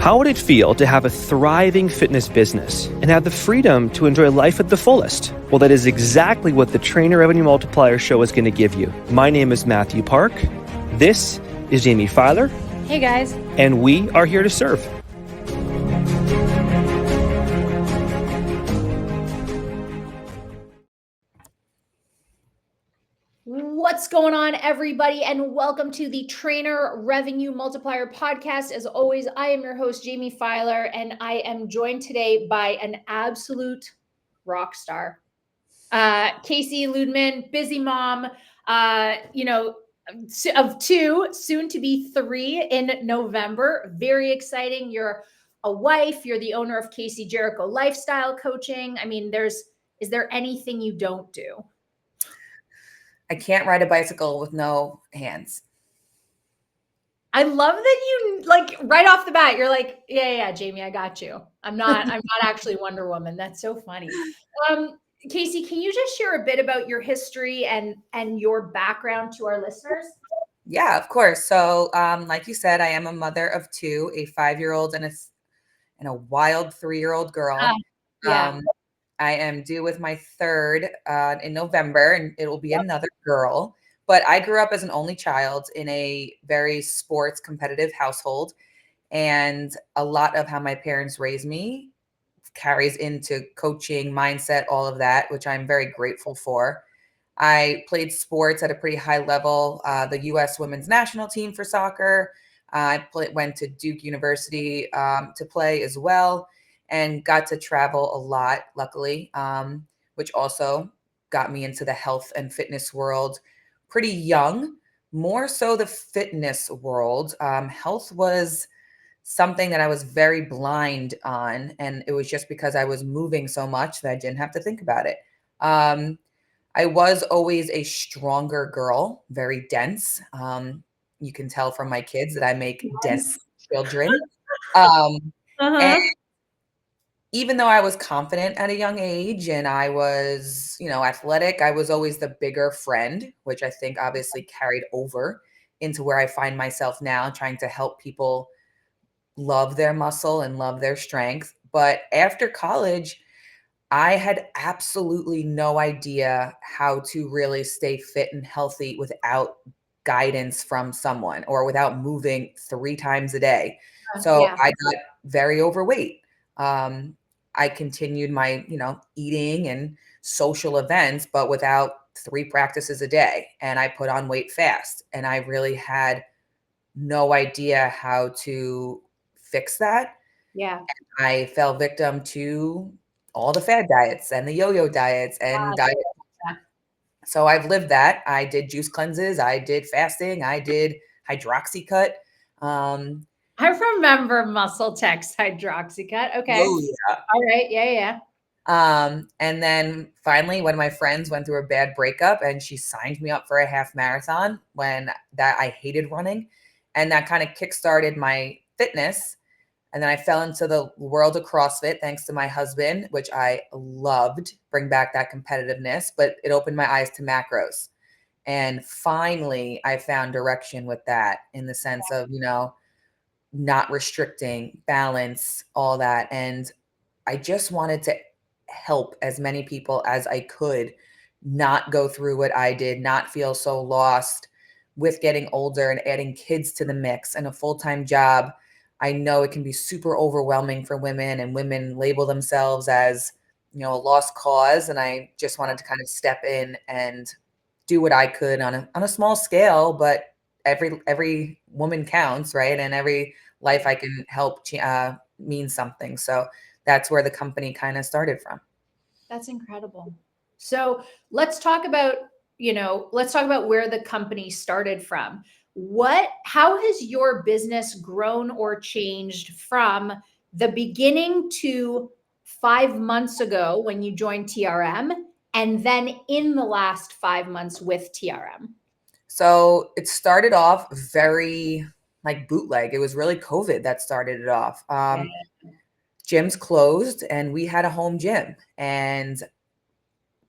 How would it feel to have a thriving fitness business and have the freedom to enjoy life at the fullest? Well, that is exactly what the Trainer Revenue Multiplier Show is going to give you. My name is Mathew Park. This is Jaime Filer. Hey guys. And we are here to serve. What's going on, everybody, and welcome to the Trainer Revenue Multiplier podcast. As always, I am your host, Jaime Filer, and I am joined today by an absolute rock star, Casie Ludeman, busy mom, of two, soon to be three in November. Very exciting. You're a wife. You're the owner of Casie Jericho Lifestyle Coaching. I mean, is there anything you don't do? I can't ride a bicycle with no hands. I love that you, like, right off the bat, you're like, yeah, Jaime, I got you. I'm not actually Wonder Woman. That's so funny. Casie, can you just share a bit about your history and your background to our listeners? Yeah, of course. So, like you said, I am a mother of two, a 5-year-old and a wild 3-year-old girl. Yeah. I am due with my third in November, and it will be another girl. But I grew up as an only child in a very sports competitive household. And a lot of how my parents raised me carries into coaching, mindset, all of that, which I'm very grateful for. I played sports at a pretty high level, the U.S. women's national team for soccer. I went to Duke University to play as well, and got to travel a lot, luckily, which also got me into the health and fitness world pretty young, more so the fitness world. Health was something that I was very blind on, and it was just because I was moving so much that I didn't have to think about it. I was always a stronger girl, very dense. You can tell from my kids that I make dense children. And even though I was confident at a young age and I was, athletic, I was always the bigger friend, which I think obviously carried over into where I find myself now, trying to help people love their muscle and love their strength. But after college, I had absolutely no idea how to really stay fit and healthy without guidance from someone or without moving 3 times a day. So I got very overweight. I continued my, eating and social events, but without 3 practices a day. And I put on weight fast. And I really had no idea how to fix that. Yeah. And I fell victim to all the fad diets and the yo-yo diets and diet. So I've lived that. I did juice cleanses. I did fasting. I did hydroxycut. I remember Muscle Text hydroxycut. Okay. Oh, yeah. All right. Yeah. And then finally, one of my friends went through a bad breakup and she signed me up for a half marathon I hated running. And that kind of kickstarted my fitness. And then I fell into the world of CrossFit thanks to my husband, which I loved, bring back that competitiveness, but it opened my eyes to macros. And finally, I found direction with that in the sense of, not restricting, balance, all that. And I just wanted to help as many people as I could not go through what I did, not feel so lost with getting older and adding kids to the mix and a full-time job. I know it can be super overwhelming for women, and women label themselves as, a lost cause. And I just wanted to kind of step in and do what I could on a small scale, but every woman counts, right? And every life I can help means something. So that's where the company kind of started from. That's incredible. So let's talk about where the company started from. How has your business grown or changed from the beginning to 5 months ago when you joined TRM, and then in the last 5 months with TRM? So it started off very like bootleg. It was really COVID that started it off. Gyms closed and we had a home gym, and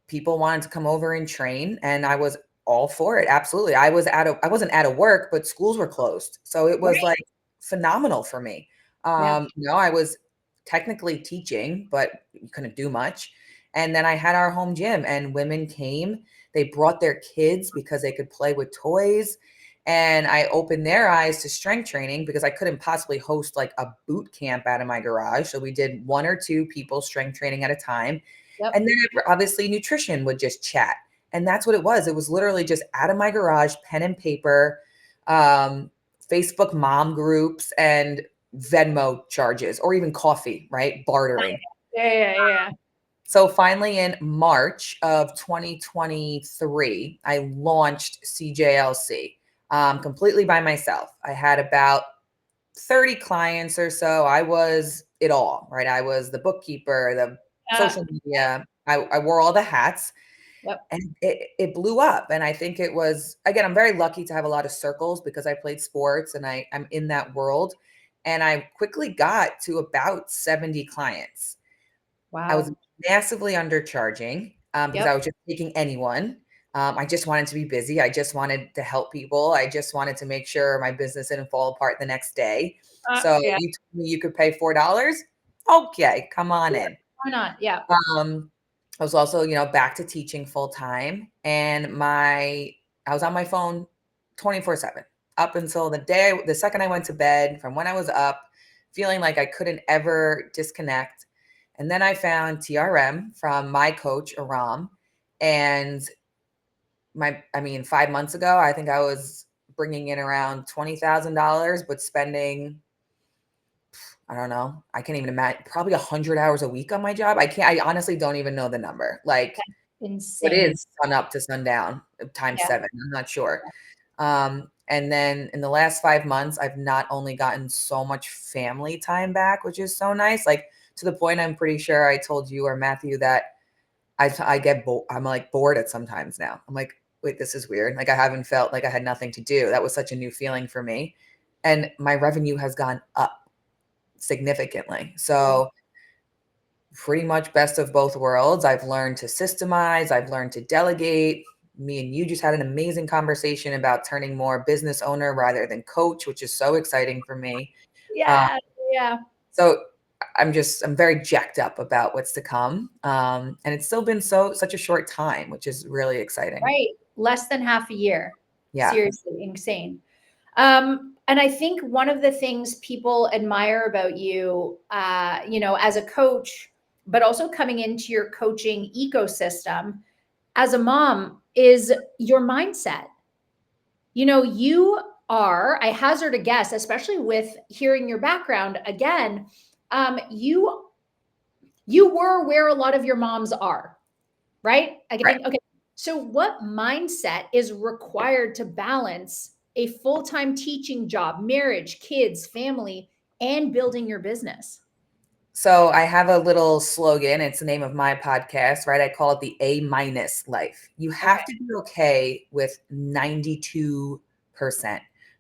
people wanted to come over and train, and I was all for it. Absolutely. I wasn't out of work, but schools were closed. So it was like phenomenal for me. Yeah. I was technically teaching, but you couldn't do much. And then I had our home gym and women came, they brought their kids because they could play with toys. And I opened their eyes to strength training because I couldn't possibly host like a boot camp out of my garage. So we did 1 or 2 people strength training at a time. Yep. And then obviously nutrition would just chat. And that's what it was. It was literally just out of my garage, pen and paper, Facebook mom groups, and Venmo charges, or even coffee, right? Bartering. Yeah. So finally in March of 2023, I launched CJLC completely by myself. I had about 30 clients or so. I was it all, right? I was the bookkeeper, the social media. I wore all the hats. Yep. And it blew up. And I think it was, again, I'm very lucky to have a lot of circles because I played sports and I'm in that world. And I quickly got to about 70 clients. I was Wow. massively undercharging because I was just taking anyone. I just wanted to be busy. I just wanted to help people. I just wanted to make sure my business didn't fall apart the next day. So Yeah. you told me you could pay $4. Okay, come on in. Why not? Yeah. I was also, back to teaching full time, and I was on my phone 24/7 up until the second I went to bed, from when I was up, feeling like I couldn't ever disconnect. And then I found TRM from my coach, Aram, and 5 months ago, I think I was bringing in around $20,000, but spending, I don't know, I can't even imagine, probably 100 hours a week on my job. I honestly don't even know the number. Like, Insane. it is sun up to sundown times 7. I'm not sure. And then in the last 5 months, I've not only gotten so much family time back, which is so nice, like to the point I'm pretty sure I told you or Mathew that I'm like bored at sometimes now. I'm like, wait, this is weird. Like I haven't felt like I had nothing to do. That was such a new feeling for me. And my revenue has gone up significantly. So pretty much best of both worlds. I've learned to systemize. I've learned to delegate. Me and you just had an amazing conversation about turning more business owner rather than coach, which is so exciting for me. Yeah. So I'm very jacked up about what's to come. And it's still been such a short time, which is really exciting. Right. Less than half a year. Yeah. Seriously, insane. And I think one of the things people admire about you, as a coach, but also coming into your coaching ecosystem as a mom, is your mindset. You are, I hazard a guess, especially with hearing your background again, you were where a lot of your moms are, right? Right. Okay. So what mindset is required to balance a full-time teaching job, marriage, kids, family, and building your business? So I have a little slogan. It's the name of my podcast, right? I call it the A- life. You have to be okay with 92%,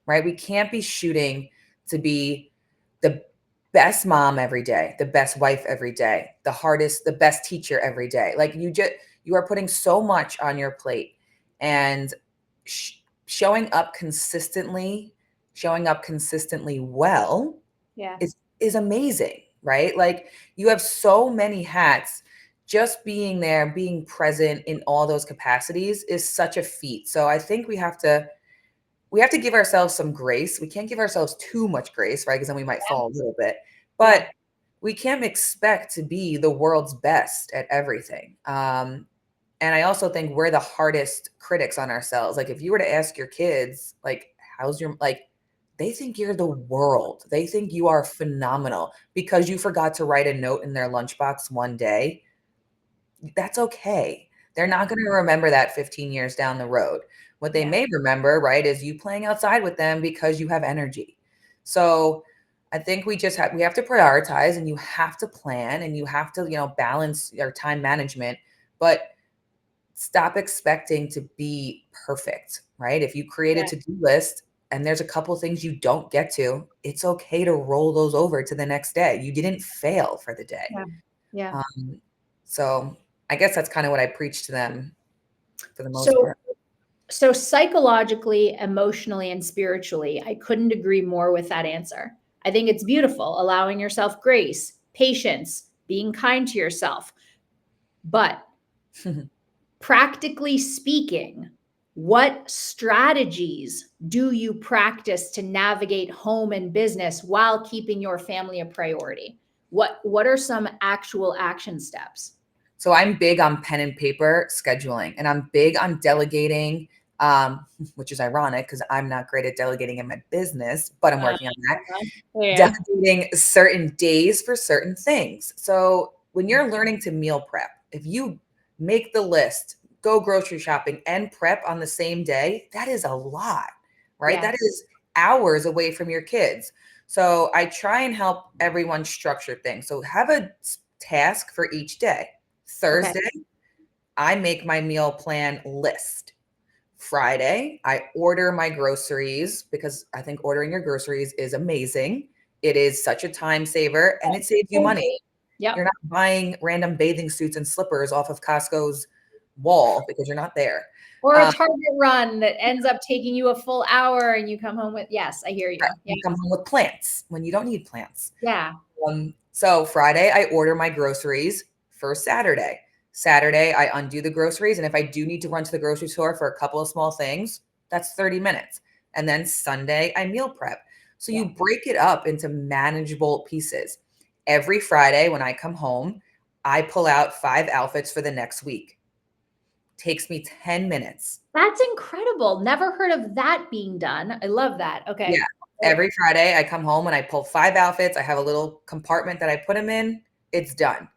right? We can't be shooting to be the best mom every day, the best wife every day, the best teacher every day. Like you are putting so much on your plate, and showing up consistently well is amazing, right? Like you have so many hats. Just being there, being present in all those capacities is such a feat. So I think we have to give ourselves some grace. We can't give ourselves too much grace, right? Because then we might fall a little bit. But we can't expect to be the world's best at everything. And I also think we're the hardest critics on ourselves. Like if you were to ask your kids, like, they think you're the world. They think you are phenomenal because you forgot to write a note in their lunchbox one day. That's okay. They're not going to remember that 15 years down the road. What they may remember, right, is you playing outside with them because you have energy. So I think we have to prioritize, and you have to plan, and you have to, balance your time management, but stop expecting to be perfect, right? If you create a to-do list and there's a couple things you don't get to, it's okay to roll those over to the next day. You didn't fail for the day. So I guess that's kind of what I preach to them for the most part. So psychologically, emotionally, and spiritually, I couldn't agree more with that answer. I think it's beautiful, allowing yourself grace, patience, being kind to yourself. But practically speaking, what strategies do you practice to navigate home and business while keeping your family a priority? What are some actual action steps? So I'm big on pen and paper scheduling, and I'm big on delegating, which is ironic because I'm not great at delegating in my business, but I'm working on that. Yeah. Delegating certain days for certain things. So when you're learning to meal prep, if you make the list, go grocery shopping and prep on the same day, that is a lot, right? Yeah. That is hours away from your kids. So I try and help everyone structure things. So have a task for each day. Thursday, I make my meal plan list. Friday, I order my groceries because I think ordering your groceries is amazing. It is such a time saver and it saves you money. Yep. You're not buying random bathing suits and slippers off of Costco's wall because you're not there. Or a Target run that ends up taking you a full hour and you come home with, yes, I hear you. You come home with plants when you don't need plants. Yeah. So Friday, I order my groceries for Saturday. Saturday, I undo the groceries. And if I do need to run to the grocery store for a couple of small things, that's 30 minutes. And then Sunday, I meal prep. So you break it up into manageable pieces. Every Friday, when I come home, I pull out 5 outfits for the next week. Takes me 10 minutes. That's incredible. Never heard of that being done. I love that. Okay. Yeah. Every Friday, I come home and I pull 5 outfits. I have a little compartment that I put them in. It's done.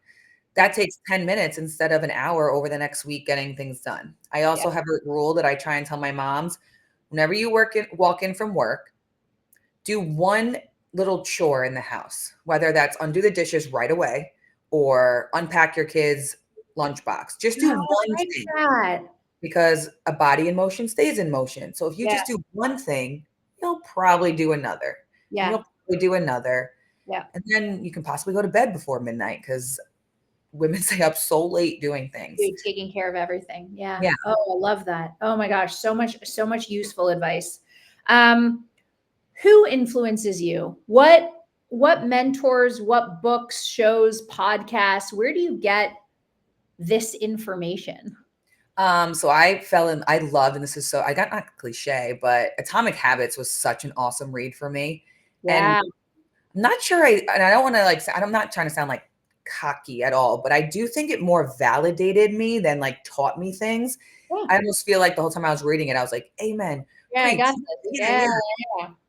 That takes 10 minutes instead of an hour over the next week getting things done. I also have a rule that I try and tell my moms, whenever you walk in from work, do one little chore in the house, whether that's undo the dishes right away or unpack your kids' lunchbox. Just do one thing because a body in motion stays in motion. So if you just do one thing, you'll probably do another. Yeah. You'll probably do another. Yeah. And then you can possibly go to bed before midnight because women stay up so late doing things. You're taking care of everything. Yeah. Yeah. Oh, I love that. Oh my gosh. So much useful advice. Who influences you? What mentors, what books, shows, podcasts, where do you get this information? So I loved, and this is I got not cliche, but Atomic Habits was such an awesome read for me. Yeah. And I'm not sure and I don't want to I'm not trying to sound like cocky at all, but I do think it more validated me than taught me things. Yeah. I almost feel like the whole time I was reading it, I was like, amen. Yeah, Preach. I got this.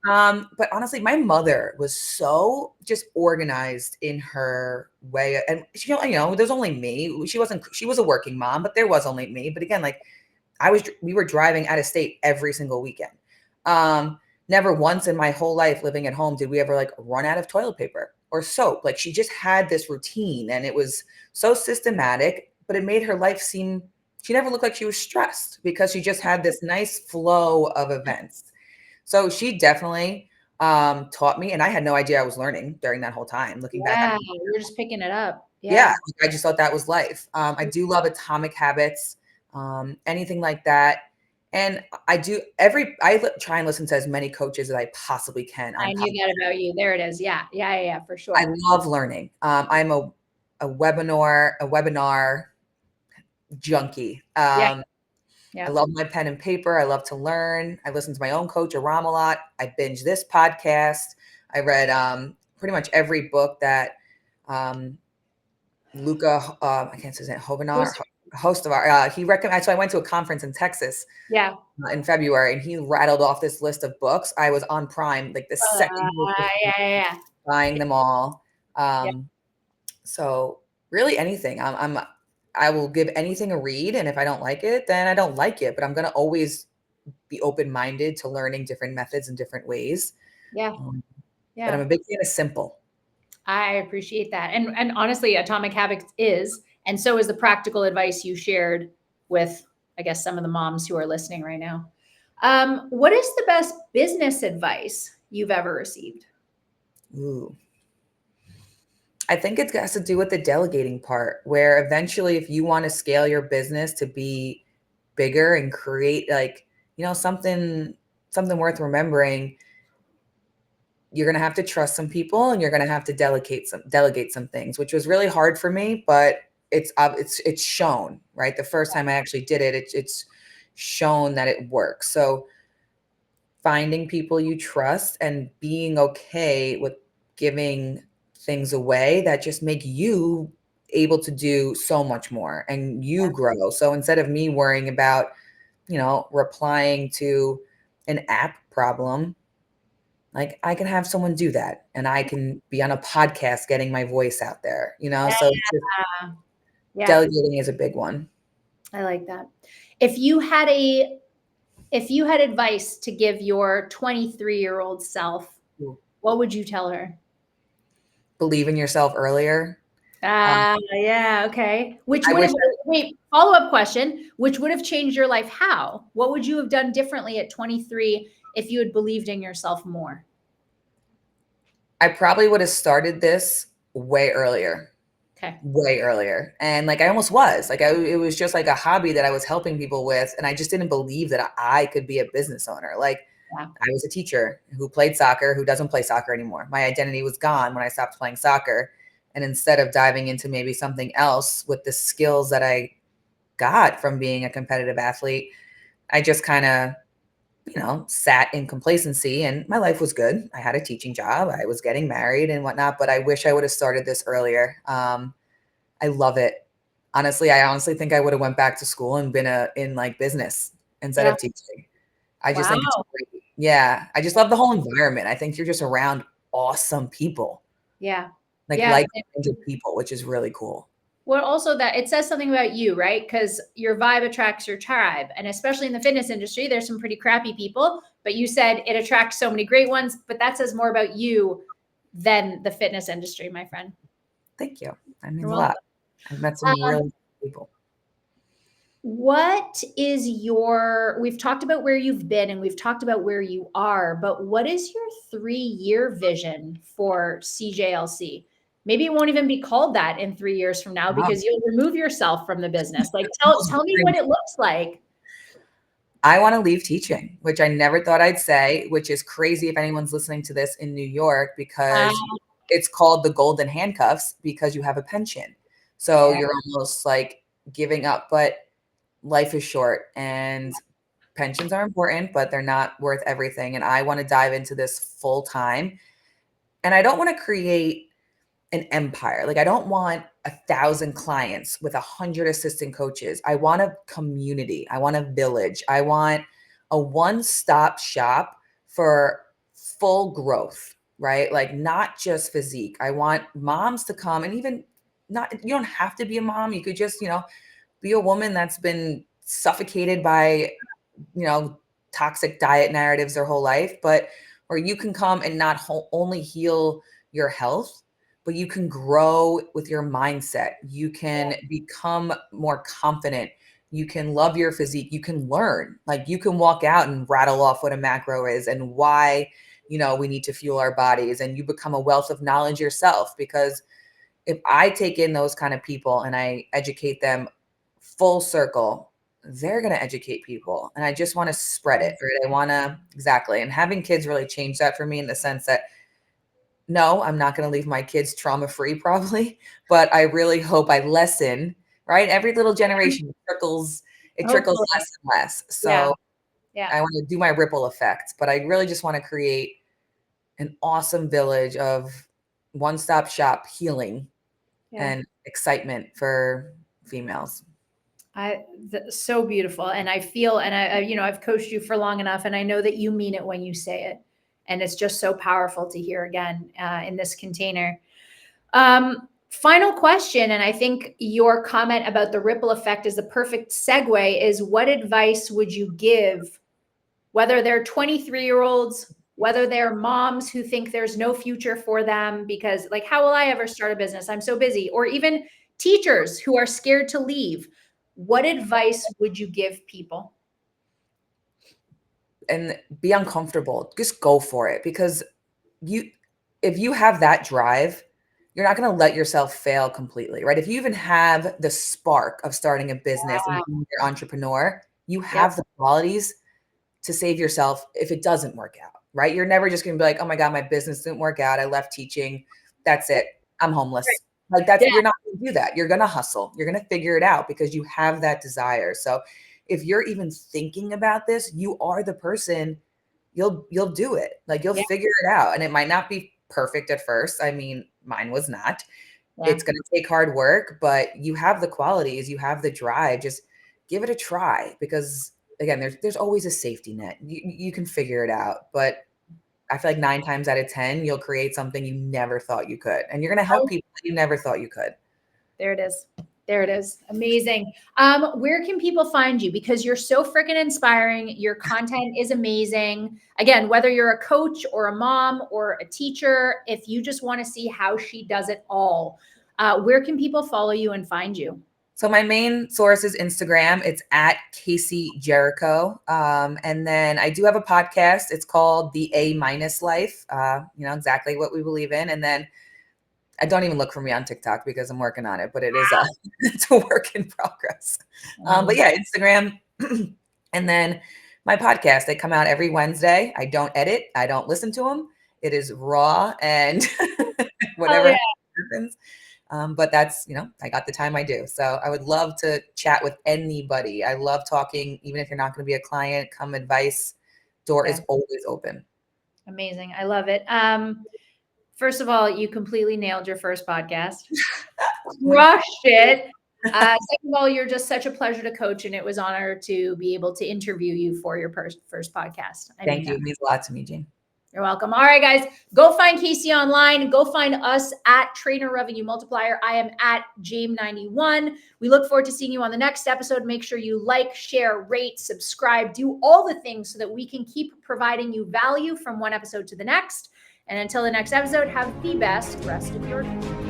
Yeah. But honestly, my mother was so just organized in her way. And she, there's only me. She was a working mom, but there was only me. But again, we were driving out of state every single weekend. Never once in my whole life living at home did we ever run out of toilet paper or soap. She just had this routine and it was so systematic, but it made her life seem, she never looked like she was stressed because she just had this nice flow of events. So she definitely taught me, and I had no idea I was learning during that whole time. Looking back, you're just picking it up. Yeah, I just thought that was life. I do love Atomic Habits, anything like that. And I try and listen to as many coaches as I possibly can. I knew that about you. There it is. Yeah, for sure. I love learning. I'm a webinar junkie. I love my pen and paper. I love to learn. I listen to my own coach, Aram, a lot. I binge this podcast. I read pretty much every book that Luca, I can't say his name, Hostovar, he recommended. So I went to a conference in Texas in February, and he rattled off this list of books. I was on Prime, the second buying them all. So really anything. I will give anything a read, and if I don't like it, then I don't like it. But I'm going to always be open-minded to learning different methods and different ways. But I'm a big fan of simple. I appreciate that. And honestly, Atomic Habits is, and so is the practical advice you shared with, I guess, some of the moms who are listening right now. What is the best business advice you've ever received? Ooh. I think it has to do with the delegating part, where eventually if you want to scale your business to be bigger and create something worth remembering, you're going to have to trust some people, and you're going to have to delegate some things, which was really hard for me, but it's shown, right? The first time I actually did it, it's shown that it works. So finding people you trust and being okay with giving things away that just make you able to do so much more and you grow. So instead of me worrying about, replying to an app problem, like I can have someone do that, and I can be on a podcast getting my voice out there, so it's just Yeah. delegating is a big one. I like that. If you had advice to give your 23-year-old self, what would you tell her? Believe in yourself earlier. Yeah. Okay. Follow-up question, which would have changed your life? How? What would you have done differently at 23 if you had believed in yourself more? I probably would have started this way earlier. Okay. Way earlier. And like, I almost was like, it was just like a hobby that I was helping people with. And I just didn't believe that I could be a business owner. Like, I was a teacher who played soccer, who doesn't play soccer anymore. My identity was gone when I stopped playing soccer. And instead of diving into maybe something else with the skills that I got from being a competitive athlete, I just kind of, sat in complacency, and my life was good. I had a teaching job. I was getting married and whatnot, but I wish I would have started this earlier. I love it. Honestly, I honestly think I would have went back to school and been in like business instead of teaching. I just think it's great. Yeah. I just love the whole environment. I think you're just around awesome people. Yeah. Like-minded people, which is really cool. Well, also that it says something about you, right? Because your vibe attracts your tribe. And especially in the fitness industry, there's some pretty crappy people, but you said it attracts so many great ones, but that says more about you than the fitness industry, my friend. Thank you. That means a lot. I've met some really good people. We've talked about where you've been and we've talked about where you are, but what is your 3-year vision for CJLC? Maybe it won't even be called that in 3 years from now because you'll remove yourself from the business. Like, tell me what it looks like. I want to leave teaching, which I never thought I'd say, which is crazy if anyone's listening to this in New York, because it's called the golden handcuffs because you have a pension. So you're almost like giving up, but life is short and pensions are important, but they're not worth everything. And I want to dive into this full time. And I don't want to create an empire. Like, I don't want 1,000 clients with 100 assistant coaches. I want a community. I want a village. I want a one-stop shop for full growth, right? Like, not just physique. I want moms to come, and even you don't have to be a mom. You could just, be a woman that's been suffocated by, toxic diet narratives their whole life, but where you can come and not only heal your health, but you can grow with your mindset. You can become more confident. You can love your physique. You can learn. Like, you can walk out and rattle off what a macro is and why, we need to fuel our bodies, and you become a wealth of knowledge yourself. Because if I take in those kind of people and I educate them full circle, they're going to educate people. And I just want to spread it, right? I want to, exactly. And having kids really changed that for me, in the sense that, no, I'm not going to leave my kids trauma-free probably, but I really hope I lessen, right? Every little generation trickles less and less. So I want to do my ripple effect, but I really just want to create an awesome village of one-stop shop healing and excitement for females. So beautiful. And I feel, and I've coached you for long enough, and I know that you mean it when you say it. And it's just so powerful to hear again in this container. Final question, and I think your comment about the ripple effect is the perfect segue, is what advice would you give, whether they're 23-year-olds, whether they're moms who think there's no future for them because, like, how will I ever start a business? I'm so busy. Or even teachers who are scared to leave. What advice would you give people? And be uncomfortable. Just go for it, because if you have that drive, you're not going to let yourself fail completely, right? If you even have the spark of starting a business and being an entrepreneur, you have the qualities to save yourself if it doesn't work out, right? You're never just going to be like, oh my God, my business didn't work out. I left teaching. That's it. I'm homeless. Like you're not going to do that. You're going to hustle. You're going to figure it out because you have that desire. So if you're even thinking about this, you are the person, you'll do it. Like you'll figure it out. And it might not be perfect at first. I mean, mine was not. It's going to take hard work, but you have the qualities, you have the drive. Just give it a try, because again, there's always a safety net. You can figure it out, but I feel like 9 times out of 10, you'll create something you never thought you could. And you're going to help people that you never thought you could. There it is. There it is. Amazing. Where can people find you? Because you're so freaking inspiring. Your content is amazing. Again, whether you're a coach or a mom or a teacher, if you just want to see how she does it all, where can people follow you and find you? So my main source is Instagram. It's at Casie Jericho. And then I do have a podcast. It's called The A- Life. Exactly what we believe in. And then I don't even look for me on TikTok because I'm working on it, but it is it's a work in progress. But yeah, Instagram. And then my podcast, they come out every Wednesday. I don't edit. I don't listen to them. It is raw and whatever happens. But that's, I got the time I do. So I would love to chat with anybody. I love talking, even if you're not going to be a client, come advice. Door is always open. Amazing. I love it. First of all, you completely nailed your first podcast. Crushed it. Second of all, you're just such a pleasure to coach, and it was an honor to be able to interview you for your first podcast. Thank you. It means a lot to me, Jean. You're welcome. All right, guys, go find Casie online. Go find us at Trainer Revenue Multiplier. I am at Jame91. We look forward to seeing you on the next episode. Make sure you like, share, rate, subscribe, do all the things so that we can keep providing you value from one episode to the next. And until the next episode, have the best rest of your day.